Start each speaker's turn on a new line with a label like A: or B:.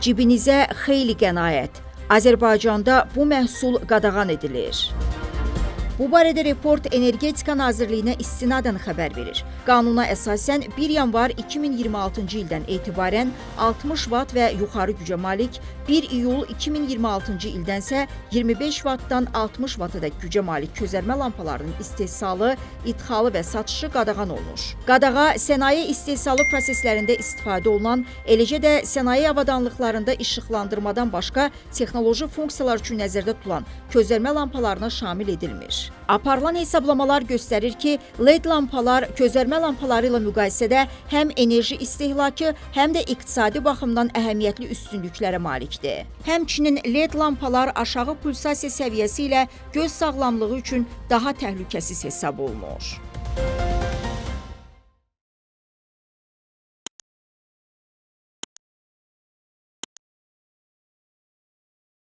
A: Cibinizə xeyli qənaət. Azərbaycanda bu məhsul qadağan edilir. Bu barədə report Energetika Nazirliyinə istinadən xəbər verir. Qanuna əsasən 1 yanvar 2026-cı ildən etibarən 60 watt və yuxarı gücə malik, 1 iyul 2026-cı ildənsə 25 wattdan 60 wattadək gücə malik közərmə lampalarının istehsalı, idxalı və satışı qadağan olunur. Qadağa sənaye istehsalı proseslərində istifadə olunan, eləcə də sənaye avadanlıqlarında işıqlandırmadan başqa texnoloji funksiyalar üçün nəzərdə tutulan közərmə lampalarına şamil edilmir. Aparılan hesablamalar göstərir ki, LED lampalar közərmə lampaları ilə müqayisədə həm enerji istehlakı, həm də iqtisadi baxımdan əhəmiyyətli üstünlüklərə malikdir. Həmçinin LED lampalar aşağı pulsasiya səviyyəsi ilə göz sağlamlığı üçün daha təhlükəsiz hesab olunur.